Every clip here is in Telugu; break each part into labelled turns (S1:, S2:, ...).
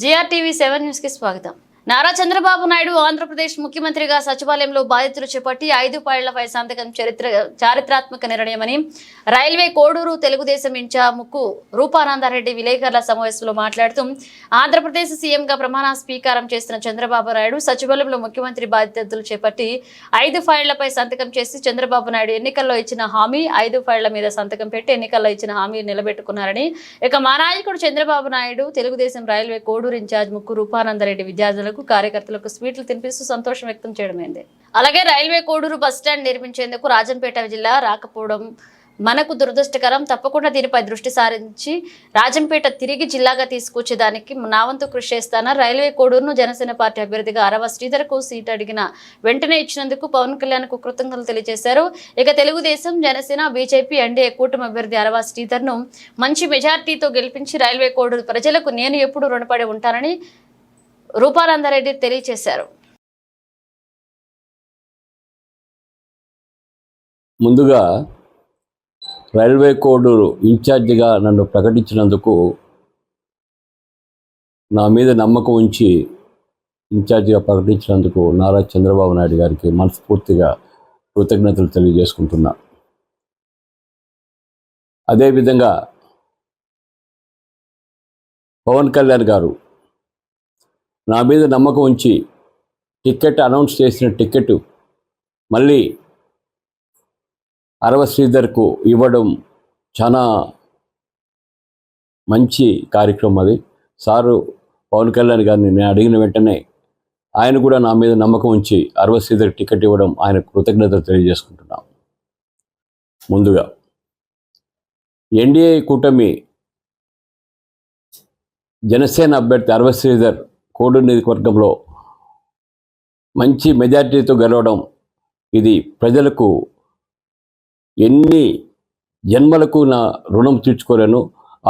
S1: జిఆర్టీవీ 7 న్యూస్ కి స్వాగతం. నారా చంద్రబాబు నాయుడు ఆంధ్రప్రదేశ్ ముఖ్యమంత్రిగా సచివాలయంలో బాధ్యతలు చేపట్టి 5 ఫైళ్లపై సంతకం చారిత్రాత్మక నిర్ణయమని రైల్వే కోడూరు తెలుగుదేశం ఇన్ఛార్జ్ ముక్కు రూపానందరెడ్డి విలేకరుల సమావేశంలో మాట్లాడుతూ ఆంధ్రప్రదేశ్ సీఎంగా ప్రమాణ స్వీకారం చేస్తున్న చంద్రబాబు నాయుడు సచివాలయంలో ముఖ్యమంత్రి బాధ్యతలు చేపట్టి 5 ఫైళ్లపై సంతకం చేసి చంద్రబాబు నాయుడు ఎన్నికల్లో ఇచ్చిన హామీ 5 ఫైళ్ల మీద సంతకం పెట్టి ఎన్నికల్లో ఇచ్చిన హామీ నిలబెట్టుకున్నారని ఇక మా నాయకుడు చంద్రబాబు నాయుడు తెలుగుదేశం రైల్వే కోడూరు ఇన్ఛార్జ్ ముక్కు రూపానందరెడ్డి విద్యార్థులకు కార్యకర్తలకు స్వీట్లు తినిపిస్తూ సంతోషం వ్యక్తం చేయడమైంది. అలాగే రైల్వే కోడూరు బస్టాండ్ నిర్మించేందుకు రాజంపేట జిల్లా రాకపోవడం మనకు దురదృష్టకరం. తప్పకుండా దీనిపై దృష్టి సారించి రాజంపేట తిరిగి జిల్లాగా తీసుకొచ్చేదానికి నా వంతు కృషి చేస్తానని రైల్వే కోడూరును జనసేన పార్టీ అభ్యర్థిగా అరవ శ్రీధర్కు సీటు అడిగిన వెంటనే ఇచ్చినందుకు పవన్ కళ్యాణ్కు కృతజ్ఞతలు తెలియజేశారు. ఇక తెలుగుదేశం జనసేన బీజేపీ ఎన్డీఏ కూటమి అభ్యర్థి అరవ శ్రీధర్ను మంచి మెజార్టీతో గెలిపించి రైల్వే కోడూరు ప్రజలకు నేను ఎప్పుడు రుణపడి ఉంటానని రూపానందరెడ్డి తెలియజేశారు.
S2: ముందుగా రైల్వే కోడూరు ఇన్ఛార్జిగా నన్ను ప్రకటించినందుకు నా మీద నమ్మకం ఉంచి ఇన్ఛార్జిగా ప్రకటించినందుకు నారా చంద్రబాబు నాయుడు గారికి మనస్ఫూర్తిగా కృతజ్ఞతలు తెలియజేసుకుంటున్నా. అదేవిధంగా పవన్ కళ్యాణ్ గారు నా మీద నమ్మకం ఉంచి టికెట్ అనౌన్స్ చేసిన టికెట్ మళ్ళీ అరవ శ్రీధర్కు ఇవ్వడం చాలా మంచి కార్యక్రమం. అది సారు పవన్ కళ్యాణ్ గారిని నేను అడిగిన వెంటనే ఆయన కూడా నా మీద నమ్మకం ఉంచి అరవ శ్రీధర్ టికెట్ ఇవ్వడం ఆయన కృతజ్ఞతలు తెలియజేసుకుంటున్నాం. ముందుగా ఎన్డీఏ కూటమి జనసేన అభ్యర్థి అరవ శ్రీధర్ కోడూరు నియోజకవర్గంలో మంచి మెజార్టీతో గెలవడం ఇది ప్రజలకు ఎన్ని జన్మలకు నా రుణం తీర్చుకోలేను.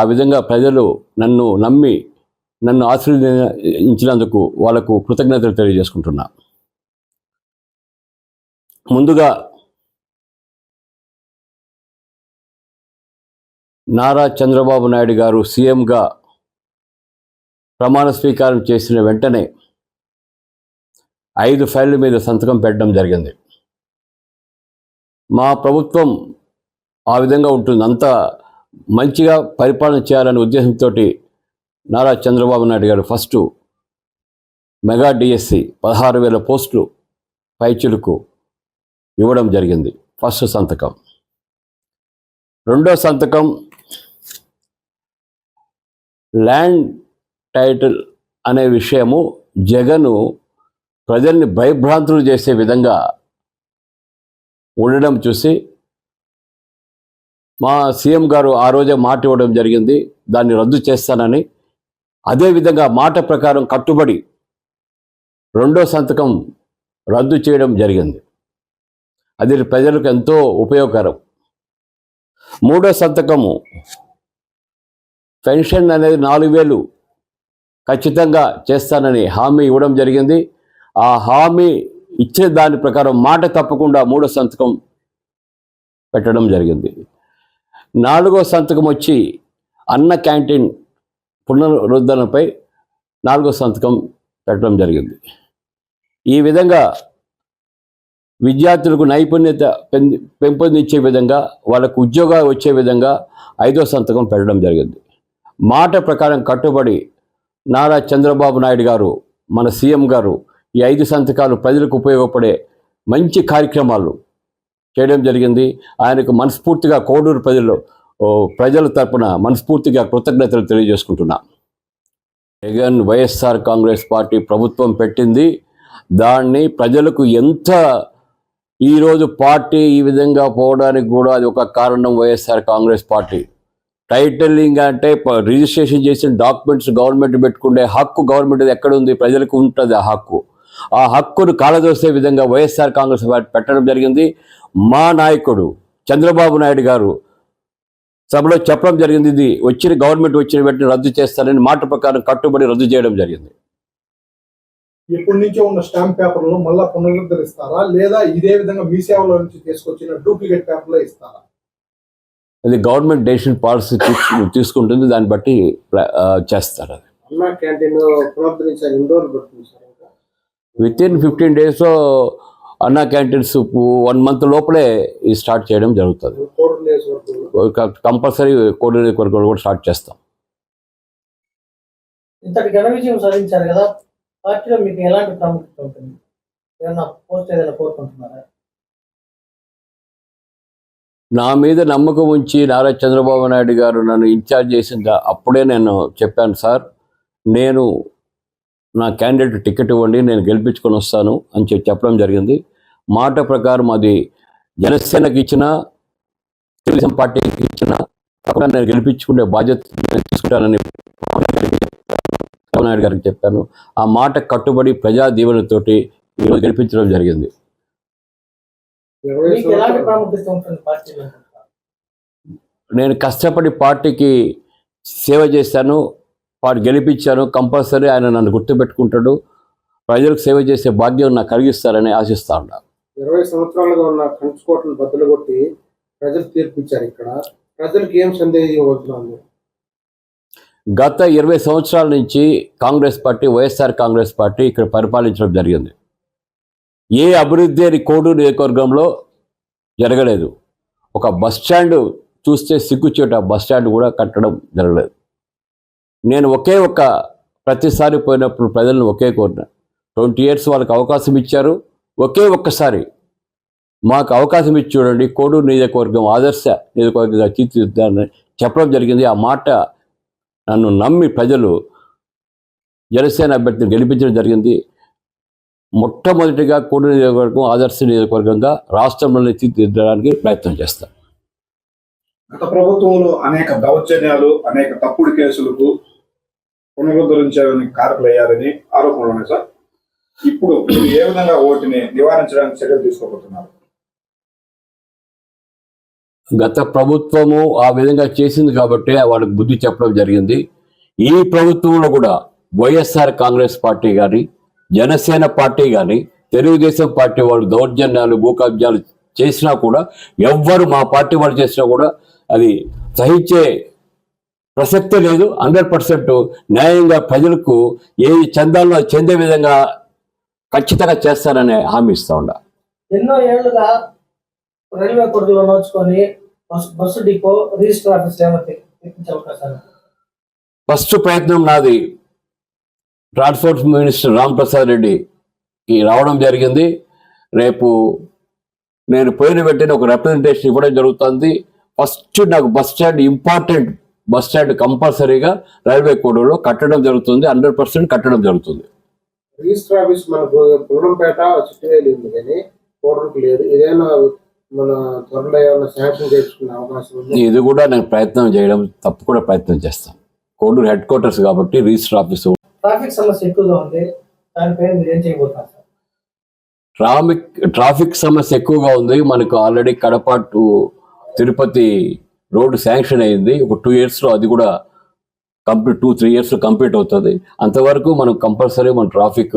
S2: ఆ విధంగా ప్రజలు నన్ను ఆశీర్వదించినందుకు వాళ్ళకు కృతజ్ఞతలు తెలియజేసుకుంటున్నా. ముందుగా నారా చంద్రబాబు నాయుడు గారు సీఎంగా ప్రమాణ స్వీకారం చేసిన వెంటనే 5 ఫైళ్ళ మీద సంతకం పెట్టడం జరిగింది. మా ప్రభుత్వం ఆ విధంగా ఉంటుంది, అంత మంచిగా పరిపాలన చేయాలనే ఉద్దేశంతో నారా చంద్రబాబు నాయుడు గారు ఫస్ట్ మెగా డిఎస్సి 16,000 పోస్టులు పైచులకు ఇవ్వడం జరిగింది. ఫస్ట్ సంతకం. రెండో సంతకం ల్యాండ్ టైటిల్ అనే విషయము జగను ప్రజల్ని భయభ్రాంతులు చేసే విధంగా ఉండడం చూసి మా సీఎం గారు ఆ రోజే మాట ఇవ్వడం జరిగింది, దాన్ని రద్దు చేస్తానని. అదేవిధంగా మాట ప్రకారం కట్టుబడి రెండో సంతకం రద్దు చేయడం జరిగింది. అది ప్రజలకు ఎంతో ఉపయోగకరం. మూడో సంతకము పెన్షన్ అనేది 4,000 ఖచ్చితంగా చేస్తానని హామీ ఇవ్వడం జరిగింది. ఆ హామీ ఇచ్చే దాని ప్రకారం మాట తప్పకుండా మూడో సంతకం పెట్టడం జరిగింది. నాలుగో సంతకం వచ్చి అన్న క్యాంటీన్ పునరుద్ధరణపై 4వ సంతకం పెట్టడం జరిగింది. ఈ విధంగా విద్యార్థులకు నైపుణ్యత పెంపొందించే విధంగా, వాళ్ళకు ఉద్యోగాలు వచ్చే విధంగా 5వ సంతకం పెట్టడం జరిగింది. మాట ప్రకారం కట్టుబడి నారా చంద్రబాబు నాయుడు గారు మన సీఎం గారు ఈ 5 సంతకాలు ప్రజలకు ఉపయోగపడే మంచి కార్యక్రమాలు చేయడం జరిగింది. ఆయనకు మనస్ఫూర్తిగా కోడూరు ప్రజల తరపున మనస్ఫూర్తిగా కృతజ్ఞతలు తెలియజేసుకుంటున్నా. జగన్ వైఎస్ఆర్ కాంగ్రెస్ పార్టీ ప్రభుత్వం పెట్టింది, దాన్ని ప్రజలకు ఎంత ఈరోజు పార్టీ ఈ విధంగా పోవడానికి కూడా అది ఒక కారణం. వైఎస్ఆర్ కాంగ్రెస్ పార్టీ టైటిలింగ్ అంటే రిజిస్ట్రేషన్ చేసిన డాక్యుమెంట్స్ గవర్నమెంట్ పెట్టుకునే హక్కు గవర్నమెంట్ ఎక్కడ ఉంది? ప్రజలకు ఉంటుంది ఆ హక్కు. ఆ హక్కును కాలదోసే విధంగా వైఎస్ఆర్ కాంగ్రెస్ పార్టీ పెట్టడం జరిగింది. మా నాయకుడు చంద్రబాబు నాయుడు గారు సభలో చెప్పడం జరిగింది, ఇది గవర్నమెంట్ వచ్చిన వెంటనే రద్దు చేస్తారని మాట ప్రకారం కట్టుబడి రద్దు చేయడం జరిగింది.
S3: ఇప్పటి నుంచే ఉన్న స్టాంప్ పేపర్లు మళ్ళా పునరుద్ధరిస్తారా, లేదా ఇదే విధంగా మీ సేవలో నుంచి తీసుకొచ్చిన డూప్లికేట్ పేపర్లో ఇస్తారా?
S2: అది గవర్నమెంట్ డెసిషన్ పాలసీ తీసుకుంటుంది, దాన్ని బట్టి చేస్తారు. అది
S4: అన్నా క్యాంటీన్ పునరుద్ధరించారు, ఎన్ని రోజులు పడుతుంది సార్? ఇంకా
S2: విత్ ఇన్ 15 డేస్లో అన్నా క్యాంటీన్స్ 1 మంత్ లోపలే ఇది స్టార్ట్ చేయడం జరుగుతుంది.
S4: 4 డేస్ వరకు
S2: కంపల్సరీ కోడి కొరకు కూడా స్టార్ట్ చేస్తాం.
S5: ఇంతటి ఘన విజయం సాధించారు కదా, పార్టీలో మీకు ఎలాంటి ప్రాముఖ్యత ఉంటుంది? ఏదైనా పోస్ట్ ఏదైనా కోరుకుంటున్నారా?
S2: నా మీద నమ్మకం ఉంచి నారా చంద్రబాబు నాయుడు గారు నన్ను ఇన్ఛార్జ్ చేసిన అప్పుడే నేను చెప్పాను, సార్ నేను నా క్యాండిడేట్ టికెట్ ఇవ్వండి, నేను గెలిపించుకొని వస్తాను అని చెప్పడం జరిగింది. మాట ప్రకారం అది జనసేనకి ఇచ్చినా తెలుగుదేశం పార్టీకి ఇచ్చినా తప్పకుండా నేను గెలిపించుకునే బాధ్యత తీసుకుంటానని చంద్రబాబు నాయుడు గారికి చెప్పాను. ఆ మాట కట్టుబడి ప్రజా దీవెనతోటి ఈరోజు గెలిపించడం జరిగింది.
S4: 20
S5: మీకు ఎలాంటి
S4: సంవత్సరాలు
S5: ప్రాముఖ్యత ఉంటుంది పార్టీలో?
S2: నేను కష్టపడి పార్టీకి సేవ చేశాను, వాడు గెలిపించాను. కంపల్సరీ ఆయన నన్ను గుర్తుపెట్టుకుంటాడు, ప్రజలకు సేవ చేసే భాగ్యం నాకు కలిగిస్తారని ఆశిస్తా ఉన్నా.
S4: 20 సంవత్సరాలుగా ఉన్న కంచుకోటను బద్దలు కొట్టి ప్రజలు తీర్పిచ్చారు. ఇక్కడ ప్రజలకు ఏం సందేహం ఇవ్వబోతున్నారు?
S2: గత 20 సంవత్సరాల నుంచి కాంగ్రెస్ పార్టీ, వైఎస్ఆర్ కాంగ్రెస్ పార్టీ ఇక్కడ పరిపాలించడం జరిగింది. ఏ అభివృద్ధి అని కోడూరు నియోజకవర్గంలో జరగలేదు. ఒక బస్ స్టాండ్ చూస్తే సిగ్గుచేట బస్ స్టాండ్ కూడా కట్టడం జరగలేదు. నేను ప్రతిసారి పోయినప్పుడు ప్రజలను కోరిన 20 years వాళ్ళకి అవకాశం ఇచ్చారు. ఒక్కసారి మాకు అవకాశం ఇచ్చి చూడండి, కోడూరు నియోజకవర్గం ఆదర్శ నియోజకవర్గంగా తీర్చిదిద్దాలని చెప్పడం జరిగింది. ఆ మాట నన్ను నమ్మి ప్రజలు జనసేన అభ్యర్థిని గెలిపించడం జరిగింది. మొట్టమొదటిగా కోడూరు నియోజకవర్గం ఆదర్శ నియోజకవర్గంగా రాష్ట్రంలోనే తీర్చిదిద్దడానికి ప్రయత్నం చేస్తాం.
S6: గత ప్రభుత్వంలో అనేక దౌర్జన్యాలు, అనేక తప్పుడు కేసులకు పునరుద్ధరించాలని కారకులయ్యారని ఆరోపణలు ఉన్నాయి సార్. ఇప్పుడు మీరు ఏ విధంగా ఓటుని నివారించడానికి చర్యలు తీసుకోబోతున్నారు?
S2: గత ప్రభుత్వము ఆ విధంగా చేసింది కాబట్టి వాళ్ళకి బుద్ధి చెప్పడం జరిగింది. ఈ ప్రభుత్వంలో కూడా వైఎస్ఆర్ కాంగ్రెస్ పార్టీ కానీ, జనసేన పార్టీ కానీ, తెలుగుదేశం పార్టీ వాళ్ళు దౌర్జన్యాలు, భూ కబ్జాలు చేసినా కూడా, ఎవ్వరు మా పార్టీ వాళ్ళు చేసినా కూడా అది సహించే ప్రసక్తే లేదు. 100% న్యాయంగా ప్రజలకు ఏ చందాల్లో చెందే విధంగా ఖచ్చితంగా చేస్తానని హామీ ఇస్తా ఉన్నా.
S5: ఎన్నో ఏళ్లుగా రైల్వే కోర్టులో నోచుకొని బస్సు డిపో రిజిస్టర్ ఆఫీస్ తెప్పించే అవకాశాలు.
S2: ఫస్ట్ ప్రయత్నం నాది ట్రాన్స్పోర్ట్ మినిస్టర్ రాంప్రసాద్ రెడ్డికి రావడం జరిగింది. రేపు నేను పోయిన వెంటనే ఒక రిప్రజెంటేషన్ ఇవ్వడం జరుగుతుంది. ఫస్ట్ నాకు bus stand important, bus stand కంపల్సరీగా రైల్వే కోడూరులో కట్టడం జరుగుతుంది. 100% కట్టడం జరుగుతుంది.
S4: రిజిస్టర్ ఆఫీస్ మన పుల్లంపేట చిట్టువేలు ఉంది కానీ కోడూరుకు లేదు. ఏదైనా మన త్వరలో ఏమైనా శాంక్షన్ చేసుకునే అవకాశం ఉంది?
S2: ఇది కూడా నేను ప్రయత్నం చేయడం, తప్పకుండా ప్రయత్నం చేస్తాను. కోడూరు హెడ్ క్వార్టర్స్ కాబట్టి రిజిస్టర్ ఆఫీసు.
S5: ట్రాఫిక్ సమస్య ఎక్కువగా ఉంది, దానిపై మీరు ఏం చేయబోతున్నారు?
S2: ట్రాఫిక్ సమస్య ఎక్కువగా ఉంది. మనకు already Kadapa to Tirupati road sanction అయింది. ఒక 2 yearsలో అది కూడా కంప్లీట్, 2-3 yearsలో కంప్లీట్ అవుతుంది. అంతవరకు మనం కంపల్సరీ మన ట్రాఫిక్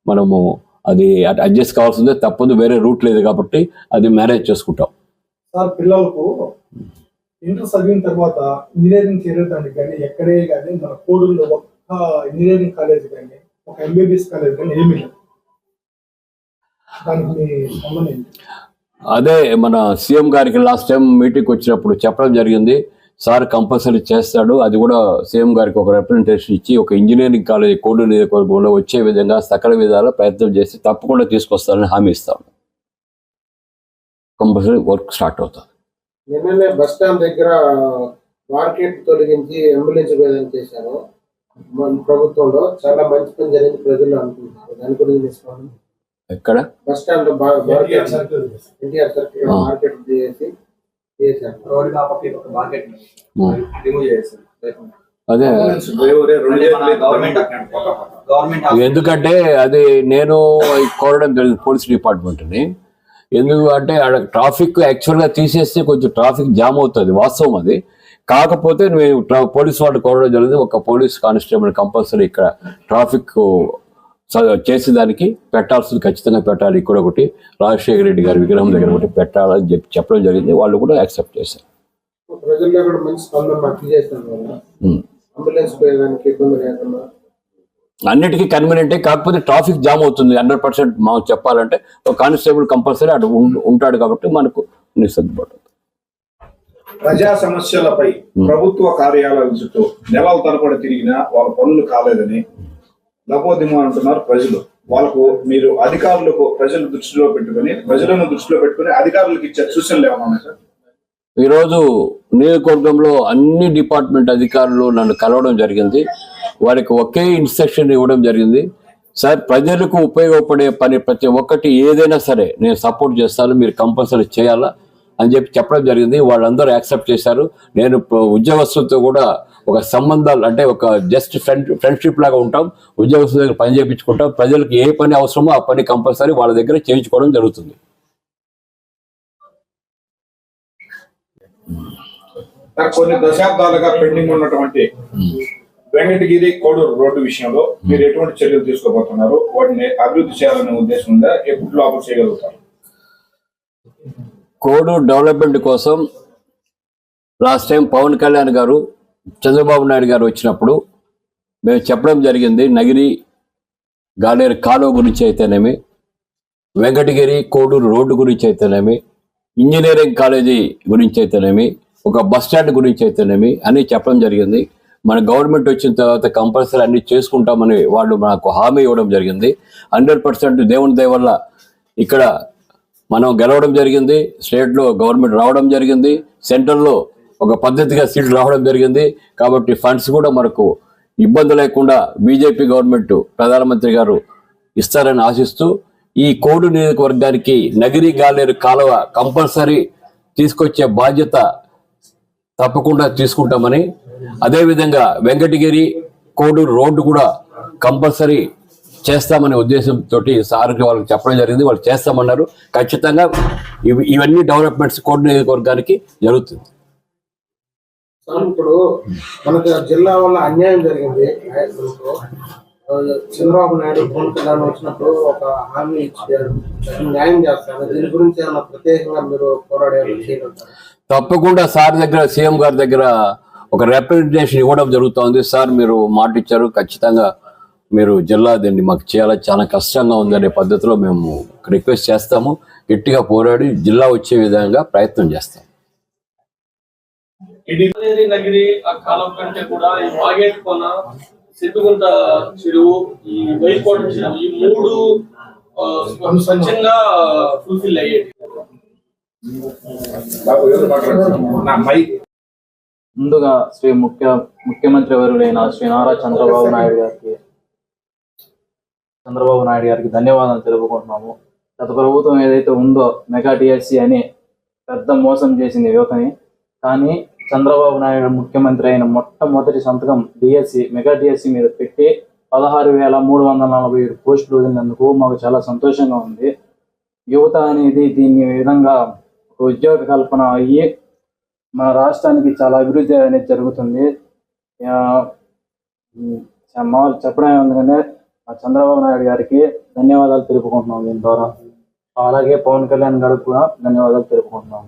S2: మనము అది అడ్జస్ట్ కావాల్సిందే, తప్పదు. వేరే రూట్ లేదు కాబట్టి అది మేనేజ్ చేసుకుంటాం.
S3: సార్ పిల్లలకు ఇంటర్ చదివిన తర్వాత ఇంజనీరింగ్ చేరడానికి కానీ ఎక్కడే కానీ మన కోడూరులో ఒక్క ఇంజనీరింగ్ కాలేజ్ కానీ ఒక MBBS కాలేజ్ కానీ ఏమీ లేదు. దానికి మీ సంబంధం ఏంటి?
S2: అదే మన సీఎం గారికి లాస్ట్ టైం మీటింగ్ వచ్చినప్పుడు చెప్పడం జరిగింది, సార్ కంపల్సరీ చేస్తాడు. అది కూడా సీఎం గారికి ఒక రిప్రజెంటేషన్ ఇచ్చి ఒక ఇంజనీరింగ్ కాలేజ్ కోడూరు నియోజకవర్గంలో వచ్చే విధంగా సకల విధాల ప్రయత్నం చేసి తప్పకుండా తీసుకొస్తారని హామీ ఇస్తాను. కంపల్సరీ వర్క్ స్టార్ట్ అవుతుంది.
S4: నిన్ననే బస్ స్టాండ్ దగ్గర మార్కెట్ తొలగించి అంబులెన్స్ వేదన చేశారు. మన ప్రభుత్వంలో చాలా మంచి పని జరిగింది ప్రజలు అనుకుంటున్నారు. దాని గురించి తీసుకోండి.
S2: ఎక్కడ
S4: bus stand
S3: NTR circle
S4: market చేసి చేశారు.
S2: అదే ఎందుకంటే అది నేను కోరడం జరిగింది పోలీస్ డిపార్ట్మెంట్ని. ఎందుకు అంటే ట్రాఫిక్ యాక్చువల్గా తీసేస్తే కొంచెం ట్రాఫిక్ జామ్ అవుతుంది, వాస్తవం అది. కాకపోతే మేము పోలీస్ వాళ్ళు కోరడం జరిగింది, ఒక పోలీస్ కానిస్టేబుల్ కంపల్సరీ ఇక్కడ ట్రాఫిక్ చేసేదానికి పెట్టాల్సింది ఖచ్చితంగా పెట్టాలి. ఇక్కడ ఒకటి రాజశేఖర రెడ్డి గారి విగ్రహం దగ్గర ఒకటి పెట్టాలని చెప్పడం జరిగింది. వాళ్ళు కూడా యాక్సెప్ట్ చేశారు.
S4: ప్రజల్లో కూడా మంచి స్పందన చేశారు. అంబులెన్స్ పోయేదానికి ఇబ్బంది లేకుండా?
S2: అన్నిటికీ కన్వీనియంటే, కాకపోతే ట్రాఫిక్ జామ్ అవుతుంది 100%. మనం చెప్పాలంటే ఒక కానిస్టేబుల్ కంపల్సరీ అటు ఉంటాడు కాబట్టి మనకు సర్దుబాటు.
S6: ప్రజా సమస్యలపై ప్రభుత్వ కార్యాలయాల చుట్టూ నెలల తరబడి తిరిగినా వాళ్ళ పనులు కాలేదని లబోదిమో అంటున్నారు ప్రజలు. వాళ్ళకు మీరు అధికారులకు ప్రజలను దృష్టిలో పెట్టుకుని అధికారులకు ఇచ్చే సూచనలు ఏమన్నా ఉన్నాయి సార్?
S2: ఈరోజు నియోజకవర్గంలో అన్ని డిపార్ట్మెంట్ అధికారులు నన్ను కలవడం జరిగింది. వారికి ఒకే ఇన్స్ట్రక్షన్ ఇవ్వడం జరిగింది. సార్, ప్రజలకు ఉపయోగపడే పని ప్రతి ఒక్కటి ఏదైనా సరే నేను సపోర్ట్ చేస్తాను, మీరు కంపల్సరీ చేయాలా అని చెప్పడం జరిగింది. వాళ్ళందరూ యాక్సెప్ట్ చేశారు. నేను ఉద్యోగస్తులతో కూడా ఒక సంబంధాలు అంటే ఒక జస్ట్ ఫ్రెండ్షిప్ లాగా ఉంటాం. ఉద్యోగస్తుల దగ్గర పని చేయించుకుంటాం. ప్రజలకు ఏ పని అవసరమో ఆ పని కంపల్సరీ వాళ్ళ దగ్గర చేయించుకోవడం జరుగుతుంది.
S6: కొన్ని దశాబ్దాలుగా పెండింగ్ ఉన్నటువంటి వెంకటగిరి కోడూరు రోడ్డు విషయంలో మీరు ఎటువంటి చర్యలు తీసుకోబోతున్నారు? వాటిని అభివృద్ధి చేయాలనే ఉద్దేశం ఉందా? ఎప్పుడు లోపల చేయగలుగుతారు?
S2: కోడూరు డెవలప్మెంట్ కోసం లాస్ట్ టైం పవన్ కళ్యాణ్ గారు, చంద్రబాబు నాయుడు గారు వచ్చినప్పుడు మేము చెప్పడం జరిగింది. నగిరి గాలేరు కాలువ గురించి అయితేనేమి, వెంకటగిరి కోడూరు రోడ్డు గురించి అయితేనేమి, ఇంజనీరింగ్ కాలేజీ గురించి అయితేనేమి, ఒక బస్ స్టాండ్ గురించి అయితేనేమి అని చెప్పడం జరిగింది. మన గవర్నమెంట్ వచ్చిన తర్వాత కంపల్సరీ అన్ని చేసుకుంటామని వాళ్ళు నాకు హామీ ఇవ్వడం జరిగింది. 100% దేవుని దయ వల్ల ఇక్కడ మనం గెలవడం జరిగింది. స్టేట్లో గవర్నమెంట్ రావడం జరిగింది. సెంట్రల్లో ఒక పద్ధతిగా సీట్లు రావడం జరిగింది. కాబట్టి ఫండ్స్ కూడా మనకు ఇబ్బంది లేకుండా బీజేపీ గవర్నమెంట్ ప్రధానమంత్రి గారు ఇస్తారని ఆశిస్తూ ఈ కోడూరు నియోజకవర్గానికి నగిరి గాలేరు కాలువ కంపల్సరీ తీసుకొచ్చే బాధ్యత తప్పకుండా తీసుకుంటామని, అదేవిధంగా వెంకటగిరి కోడూరు రోడ్డు కూడా కంపల్సరీ చేస్తామనే ఉద్దేశంతో సార్కి వాళ్ళకి చెప్పడం జరిగింది. వాళ్ళు చేస్తామన్నారు. ఖచ్చితంగా ఇవన్నీ డెవలప్మెంట్స్ కోడూరు నియోజకవర్గానికి జరుగుతుంది.
S4: ఇప్పుడు మనకు జిల్లా వల్ల అన్యాయం జరిగింది. చంద్రబాబు నాయుడు పవన్ కళ్యాణ్ వచ్చినప్పుడు ఒక హామీ ఇచ్చారు, న్యాయం చేస్తారు. దీని గురించి ఏమన్నా ప్రత్యేకంగా మీరు పోరాడే చేయగలుగుతారు?
S2: తప్పకుండా సార్ దగ్గర, సీఎం గారి దగ్గర ఒక రిప్రజెంటేషన్ ఇవ్వడం జరుగుతుంది. సార్, మీరు మాట ఇచ్చారు, ఖచ్చితంగా మీరు జిల్లా దీన్ని మాకు చేయాలి, చాలా కష్టంగా ఉందనే పద్ధతిలో మేము రిక్వెస్ట్ చేస్తాము. గట్టిగా పోరాడి జిల్లా వచ్చే విధంగా ప్రయత్నం చేస్తాం.
S5: నగిరి ఆ కాలం కంటే కూడా ఈ బాగేట్ కొన, సిద్ధుగుంట చెరువు, ఈ వైకోట చెరువు, ఈ మూడు స్వచ్ఛంగా ఫుల్ఫిల్ అయ్యేది.
S7: ముందుగా ముఖ్యమంత్రి వర్యులైన శ్రీ నారా చంద్రబాబు నాయుడు గారికి ధన్యవాదాలు తెలుపుకుంటున్నాము. గత ప్రభుత్వం ఏదైతే ఉందో మెగా డిఎస్సి అని పెద్ద మోసం చేసింది యువతని. కానీ చంద్రబాబు నాయుడు ముఖ్యమంత్రి అయిన మొట్టమొదటి సంతకం మెగా డిఎస్సి మీద పెట్టి 16,347 పోస్టులు వదిలినందుకు మాకు చాలా సంతోషంగా ఉంది. యువత అనేది దీని విధంగా ఉద్యోగ కల్పన అయ్యి మన రాష్ట్రానికి చాలా అభివృద్ధి అనేది జరుగుతుంది. మామూలు చెప్పడం ఎందుకంటే చంద్రబాబు నాయుడు గారికి ధన్యవాదాలు తెలుపుకుంటున్నాం దీని ద్వారా. అలాగే పవన్ కళ్యాణ్ గారికి కూడా ధన్యవాదాలు తెలుపుకుంటున్నాం.